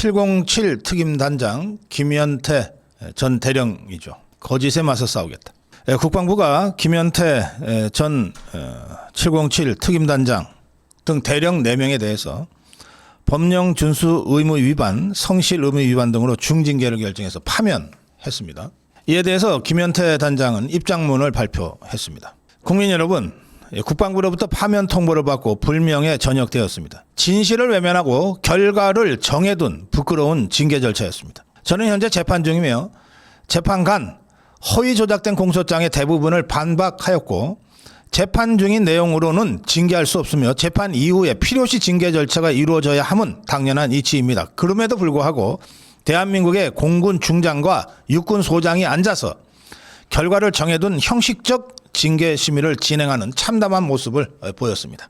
707 특임단장 김연태 전 대령이죠. 거짓에 맞서 싸우겠다. 국방부가 김연태 전 707 특임단장 등 대령 4명에 대해서 법령 준수 의무 위반, 성실 의무 위반 등으로 중징계를 결정해서 파면했습니다. 이에 대해서 김연태 단장은 입장문을 발표했습니다. 국민 여러분, 국방부로부터 파면 통보를 받고 불명예 전역되었습니다. 진실을 외면하고 결과를 정해둔 부끄러운 징계 절차였습니다. 저는 현재 재판 중이며 재판간 허위 조작된 공소장의 대부분을 반박하였고 재판 중인 내용으로는 징계할 수 없으며 재판 이후에 필요시 징계 절차가 이루어져야 함은 당연한 이치입니다. 그럼에도 불구하고 대한민국의 공군 중장과 육군 소장이 앉아서 결과를 정해둔 형식적 징계 심의를 진행하는 참담한 모습을 보였습니다.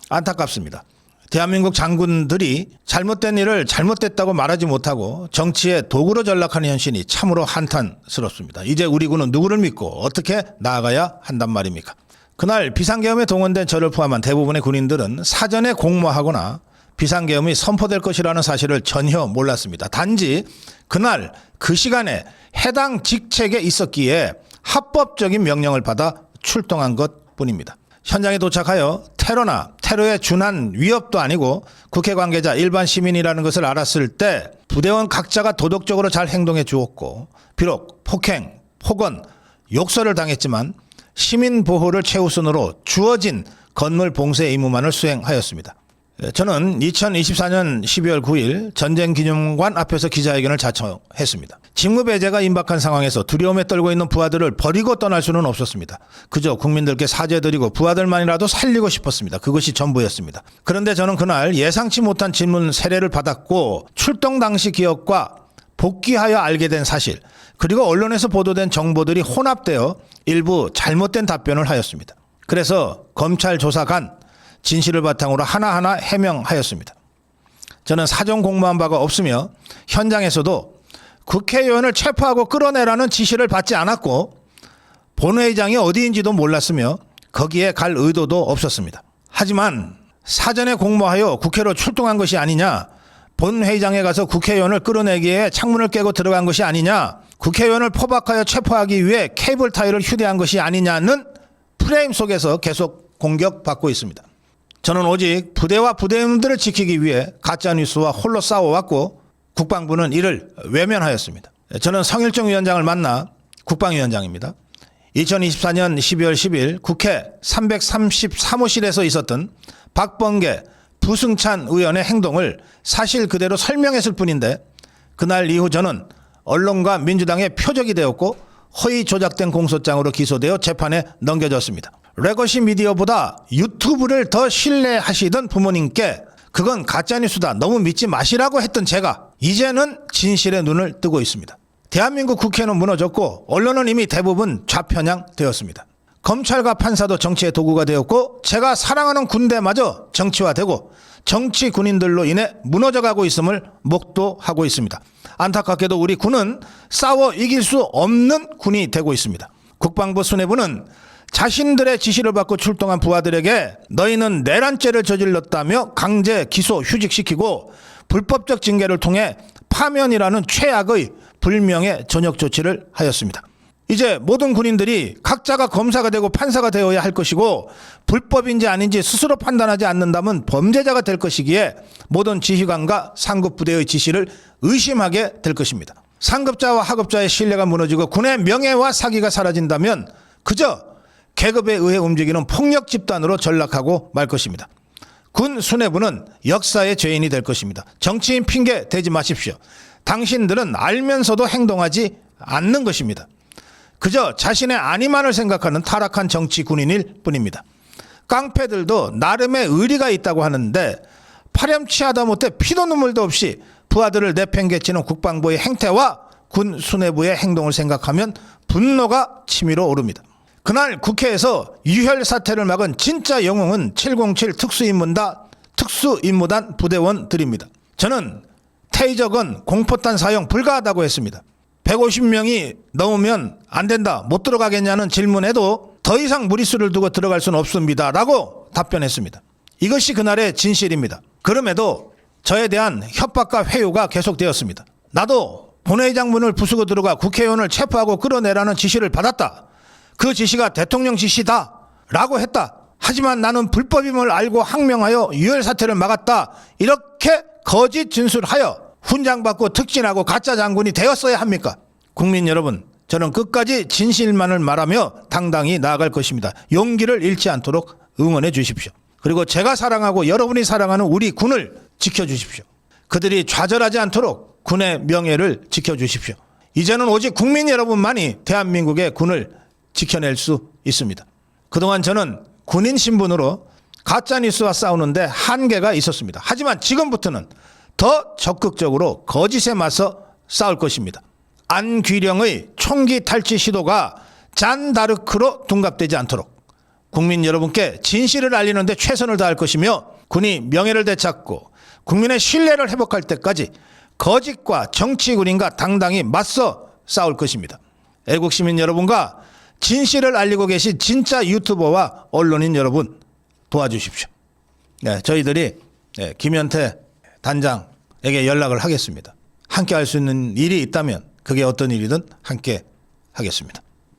안타깝습니다. 대한민국 장군들이 잘못된 일을 잘못됐다고 말하지 못하고 정치의 도구로 전락하는 현실이 참으로 한탄스럽습니다. 이제 우리 군은 누구를 믿고 어떻게 나아가야 한단 말입니까? 그날 비상계엄에 동원된 저를 포함한 대부분의 군인들은 사전에 공모하거나 비상계엄이 선포될 것이라는 사실을 전혀 몰랐습니다. 단지 그날 그 시간에 해당 직책에 있었기에 합법적인 명령을 받아 출동한 것뿐입니다. 현장에 도착하여 테러나 테러에 준한 위협도 아니고 국회 관계자 일반 시민이라는 것을 알았을 때 부대원 각자가 도덕적으로 잘 행동해 주었고 비록 폭행, 폭언, 욕설을 당했지만 시민 보호를 최우선으로 주어진 건물 봉쇄 의무만을 수행하였습니다. 저는 2024년 12월 9일 전쟁기념관 앞에서 기자회견을 자청했습니다. 직무배제가 임박한 상황에서 두려움에 떨고 있는 부하들을 버리고 떠날 수는 없었습니다. 그저 국민들께 사죄드리고 부하들만이라도 살리고 싶었습니다. 그것이 전부였습니다. 그런데 저는 그날 예상치 못한 질문 세례를 받았고 출동 당시 기억과 복귀하여 알게 된 사실 그리고 언론에서 보도된 정보들이 혼합되어 일부 잘못된 답변을 하였습니다. 그래서 검찰 조사관 진실을 바탕으로 하나하나 해명하였습니다. 저는 사전 공모한 바가 없으며 현장에서도 국회의원을 체포하고 끌어내라는 지시를 받지 않았고 본회의장이 어디인지도 몰랐으며 거기에 갈 의도도 없었습니다. 하지만 사전에 공모하여 국회로 출동한 것이 아니냐, 본회의장에 가서 국회의원을 끌어내기에 창문을 깨고 들어간 것이 아니냐, 국회의원을 포박하여 체포하기 위해 케이블 타이를 휴대한 것이 아니냐는 프레임 속에서 계속 공격받고 있습니다. 저는 오직 부대와 부대원들을 지키기 위해 가짜뉴스와 홀로 싸워왔고 국방부는 이를 외면하였습니다. 저는 성일종 위원장을 만나 국방위원장입니다. 2024년 12월 10일 국회 333호실에서 있었던 박범계, 부승찬 의원의 행동을 사실 그대로 설명했을 뿐인데 그날 이후 저는 언론과 민주당의 표적이 되었고 허위 조작된 공소장으로 기소되어 재판에 넘겨졌습니다. 레거시 미디어보다 유튜브를 더 신뢰하시던 부모님께 그건 가짜뉴스다, 너무 믿지 마시라고 했던 제가 이제는 진실의 눈을 뜨고 있습니다. 대한민국 국회는 무너졌고 언론은 이미 대부분 좌편향 되었습니다. 검찰과 판사도 정치의 도구가 되었고 제가 사랑하는 군대마저 정치화되고 정치 군인들로 인해 무너져가고 있음을 목도하고 있습니다. 안타깝게도 우리 군은 싸워 이길 수 없는 군이 되고 있습니다. 국방부 수뇌부는 자신들의 지시를 받고 출동한 부하들에게 너희는 내란죄를 저질렀다며 강제 기소 휴직시키고 불법적 징계를 통해 파면이라는 최악의 불명예 전역 조치를 하였습니다. 이제 모든 군인들이 각자가 검사가 되고 판사가 되어야 할 것이고 불법인지 아닌지 스스로 판단하지 않는다면 범죄자가 될 것이기에 모든 지휘관과 상급 부대의 지시를 의심하게 될 것입니다. 상급자와 하급자의 신뢰가 무너지고 군의 명예와 사기가 사라진다면 그저 계급에 의해 움직이는 폭력 집단으로 전락하고 말 것입니다. 군 수뇌부는 역사의 죄인이 될 것입니다. 정치인 핑계 대지 마십시오. 당신들은 알면서도 행동하지 않는 것입니다. 그저 자신의 안위만을 생각하는 타락한 정치 군인일 뿐입니다. 깡패들도 나름의 의리가 있다고 하는데 파렴치하다 못해 피도 눈물도 없이 부하들을 내팽개치는 국방부의 행태와 군 수뇌부의 행동을 생각하면 분노가 치밀어 오릅니다. 그날 국회에서 유혈 사태를 막은 진짜 영웅은 707 특수임무단 부대원들입니다. 저는 테이저건 공포탄 사용 불가하다고 했습니다. 150명이 넘으면 안 된다, 못 들어가겠냐는 질문에도 더 이상 무리수를 두고 들어갈 수는 없습니다 라고 답변했습니다. 이것이 그날의 진실입니다. 그럼에도 저에 대한 협박과 회유가 계속되었습니다. 나도 본회의장 문을 부수고 들어가 국회의원을 체포하고 끌어내라는 지시를 받았다. 그 지시가 대통령 지시다 라고 했다. 하지만 나는 불법임을 알고 항명하여 유혈 사태를 막았다. 이렇게 거짓 진술하여 훈장받고 특진하고 가짜 장군이 되었어야 합니까? 국민 여러분, 저는 끝까지 진실만을 말하며 당당히 나아갈 것입니다. 용기를 잃지 않도록 응원해 주십시오. 그리고 제가 사랑하고 여러분이 사랑하는 우리 군을 지켜주십시오. 그들이 좌절하지 않도록 군의 명예를 지켜주십시오. 이제는 오직 국민 여러분만이 대한민국의 군을 지켜낼 수 있습니다. 그동안 저는 군인 신분으로 가짜뉴스와 싸우는데 한계가 있었습니다. 하지만 지금부터는 더 적극적으로 거짓에 맞서 싸울 것입니다. 안귀령의 총기 탈취 시도가 잔다르크로 둔갑되지 않도록 국민 여러분께 진실을 알리는 데 최선을 다할 것이며 군이 명예를 되찾고 국민의 신뢰를 회복할 때까지 거짓과 정치군인과 당당히 맞서 싸울 것입니다. 애국시민 여러분과 진실을 알리고 계신 진짜 유튜버와 언론인 여러분 도와주십시오. 네, 저희들이 김현태 단장에게 연락을 하겠습니다. 함께 할 수 있는 일이 있다면 그게 어떤 일이든 함께 하겠습니다.